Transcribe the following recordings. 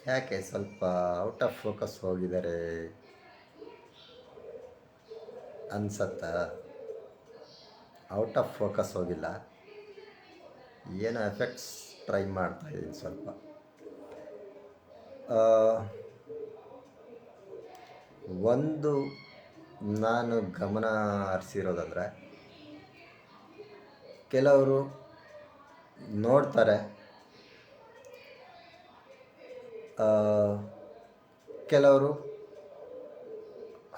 ಯಾಕೆ ಸ್ವಲ್ಪ out of focus ಹೋಗಿದ್ದಾರೆ ಅನ್ಸತ್ತಾ? ಔಟ್ ಆಫ್ ಫೋಕಸ್ ಹೋಗಿಲ್ಲ, ಏನೋ ಎಫೆಕ್ಟ್ಸ್ ಟ್ರೈ ಮಾಡ್ತಾ ಇದ್ದೀನಿ ಸ್ವಲ್ಪ. ಆ, ಒಂದು ನಾನು ಗಮನ ಹರಿಸಿರೋದಂದರೆ, ಕೆಲವರು ನೋಡ್ತಾರೆ, ಆ, ಕೆಲವರು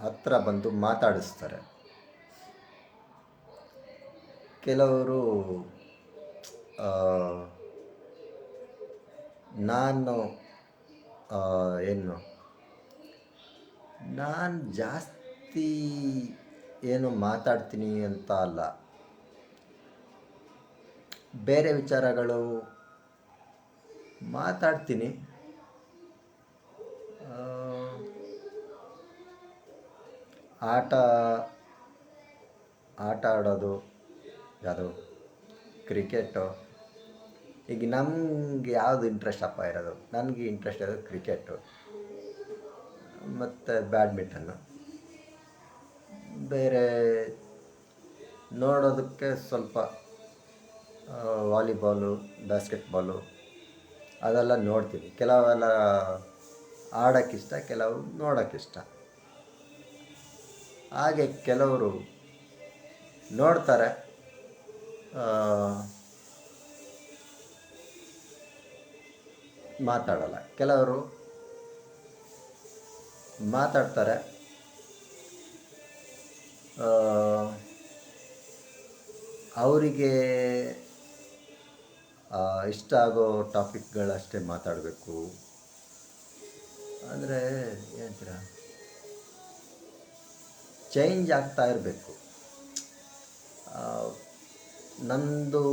ಹತ್ರ ಬಂದು ಮಾತಾಡಿಸ್ತಾರೆ, ಕೆಲವರು ಆ, ನಾನು ಆ, ಏನು ನಾನು ಜಾಸ್ತಿ ಏನು ಮಾತಾಡ್ತೀನಿ ಅಂತ ಅಲ್ಲ, ಬೇರೆ ವಿಚಾರಗಳು ಮಾತಾಡ್ತೀನಿ. ಆ, ಆಟ ಆಟ ಆಡೋದು, ಯಾವುದು ಕ್ರಿಕೆಟು. ಈಗ ನಮ್ಗೆ ಯಾವುದು ಇಂಟ್ರೆಸ್ಟ್ ಅಪ್ಪ ಇರೋದು, ನನಗೆ ಇಂಟ್ರೆಸ್ಟ್ ಇರೋದು ಕ್ರಿಕೆಟು ಮತ್ತು ಬ್ಯಾಡ್ಮಿಂಟನ್ನು. ಬೇರೆ ನೋಡೋದಕ್ಕೆ ಸ್ವಲ್ಪ ವಾಲಿಬಾಲು, ಬಾಸ್ಕೆಟ್ಬಾಲು ಅದೆಲ್ಲ ನೋಡ್ತೀನಿ. ಕೆಲವೆಲ್ಲ ಆಡೋಕ್ಕಿಷ್ಟ, ಕೆಲವು ನೋಡೋಕ್ಕಿಷ್ಟ. ಹಾಗೆ ಕೆಲವರು ನೋಡ್ತಾರೆ, ಆ, ಮಾತಾಡಲ್ಲ. ಕೆಲವರು ಮಾತಾಡ್ತಾರೆ, ಅವರಿಗೆ ಇಷ್ಟ ಆಗೋ ಟಾಪಿಕ್ಗಳಷ್ಟೇ ಮಾತಾಡಬೇಕು. ಅಂದರೆ ಏನಂತೀರ, ಚೇಂಜ್ ಆಗ್ತಾ ಇರಬೇಕು. ನಮ್ಮದು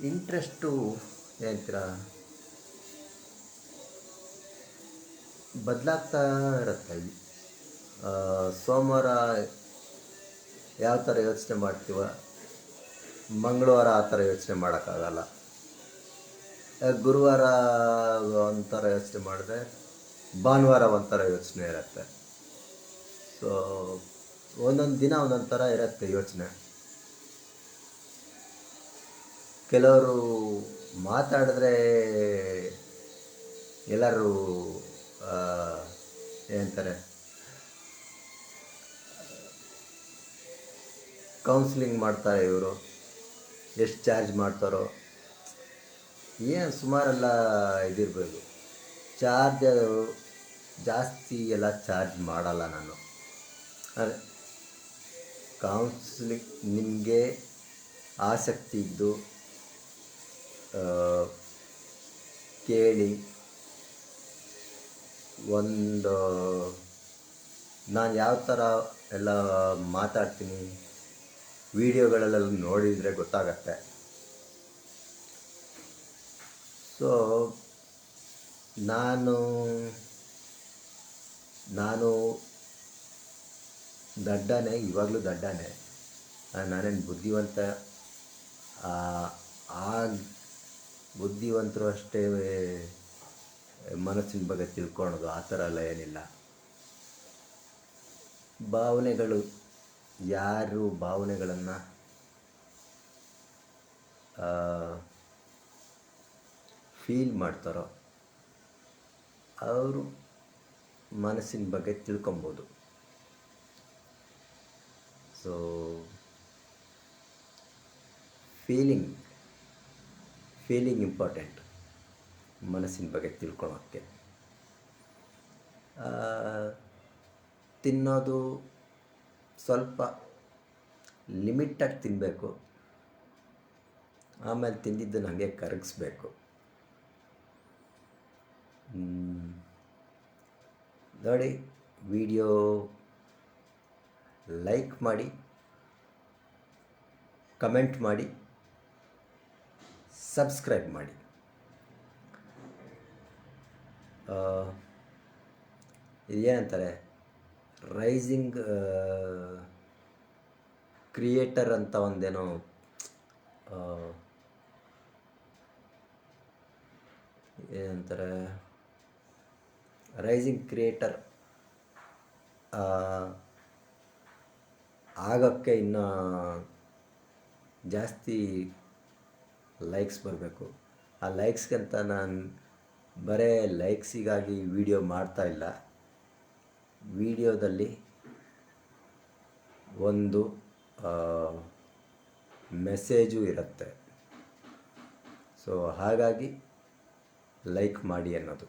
ಇಂಟ್ರೆಸ್ಟು ಏನಂತೀರ ಬದಲಾಗ್ತಾ ಇರುತ್ತೆ. ಸೋಮವಾರ ಯಾವ ಥರ ಯೋಚನೆ ಮಾಡ್ತೀವ, ಮಂಗಳವಾರ ಆ ಥರ ಯೋಚನೆ ಮಾಡೋಕ್ಕಾಗಲ್ಲ. ಗುರುವಾರ ಒಂಥರ ಯೋಚನೆ ಮಾಡಿದ್ರೆ ಭಾನುವಾರ ಒಂಥರ ಯೋಚನೆ ಇರುತ್ತೆ. ಸೊ ಒಂದೊಂದು ದಿನ ಒಂದೊಂದು ಥರ ಇರುತ್ತೆ ಯೋಚನೆ. ಕೆಲವರು ಮಾತಾಡಿದ್ರೆ ಎಲ್ಲರೂ ಏನಂತಾರೆ, ಕೌನ್ಸಿಲಿಂಗ್ ಮಾಡ್ತಾರೆ, ಇವರು ಎಷ್ಟು ಚಾರ್ಜ್ ಮಾಡ್ತಾರೋ ಏನು ಸುಮಾರೆಲ್ಲ ಇದಿರ್ಬೋದು. ಚಾರ್ಜ್ ಜಾಸ್ತಿ ಎಲ್ಲ ಚಾರ್ಜ್ ಮಾಡಲ್ಲ ನಾನು. ಅದೇ ಕೌನ್ಸಿಲಿಂಗ್ ನಿಮಗೆ ಆಸಕ್ತಿ ಇದ್ದು ಕೇಳಿ, ಒಂದು ನಾನು ಯಾವ ಥರ ಎಲ್ಲ ಮಾತಾಡ್ತೀನಿ ವಿಡಿಯೋಗಳಲ್ಲೆಲ್ಲ ನೋಡಿದರೆ ಗೊತ್ತಾಗತ್ತೆ. ಸೊ ನಾನು ದಡ್ಡನೇ, ಇವಾಗಲೂ ದಡ್ಡನೇ. ನಾನೇನು ಬುದ್ಧಿವಂತ ಆ ಬುದ್ಧಿವಂತರು ಅಷ್ಟೇ ಮನಸ್ಸಿನ ಬಗ್ಗೆ ತಿಳ್ಕೊಳೋದು ಆ ಥರ ಎಲ್ಲ ಏನಿಲ್ಲ. ಭಾವನೆಗಳು, ಯಾರು ಭಾವನೆಗಳನ್ನು ಫೀಲ್ ಮಾಡ್ತಾರೋ ಅವರು ಮನಸ್ಸಿನ ಬಗ್ಗೆ ತಿಳ್ಕೊಬೋದು. ಸೊ ಫೀಲಿಂಗ್ ಇಂಪಾರ್ಟೆಂಟ್ ಮನಸ್ಸಿನ ಬಗ್ಗೆ ತಿಳ್ಕೊಳೋಕ್ಕೆ. ತಿನ್ನೋದು ಸ್ವಲ್ಪ ಲಿಮಿಟಾಗಿ ತಿನ್ನಬೇಕು, ಆಮೇಲೆ ತಿಂದಿದ್ದನ್ನು ಹಾಗೆ ಕರಗಿಸ್ಬೇಕು. ನೋಡಿ, ವಿಡಿಯೋ ಲೈಕ್ ಮಾಡಿ, ಕಮೆಂಟ್ ಮಾಡಿ, ಸಬ್ಸ್ಕ್ರೈಬ್ ಮಾಡಿ. ಇದೇನಂತಾರೆ, ರೈಸಿಂಗ್ ಕ್ರಿಯೇಟರ್ ಅಂತ ಒಂದೇನೋ ಏನಂತಾರೆ, ರೈಸಿಂಗ್ ಕ್ರಿಯೇಟರ್ ಆಗೋಕ್ಕೆ ಇನ್ನೂ ಜಾಸ್ತಿ ಲೈಕ್ಸ್ ಬರಬೇಕು. ಆ ಲೈಕ್ಸ್ಗಂತ ನಾನು ಬರೇ ಲೈಕ್ಸಿಗಾಗಿ ವಿಡಿಯೋ ಮಾಡ್ತಾಯಿಲ್ಲ. ವಿಡಿಯೋದಲ್ಲಿ ಒಂದು ಮೆಸೇಜು ಇರುತ್ತೆ. ಸೊ ಹಾಗಾಗಿ ಲೈಕ್ ಮಾಡಿ ಅನ್ನೋದು.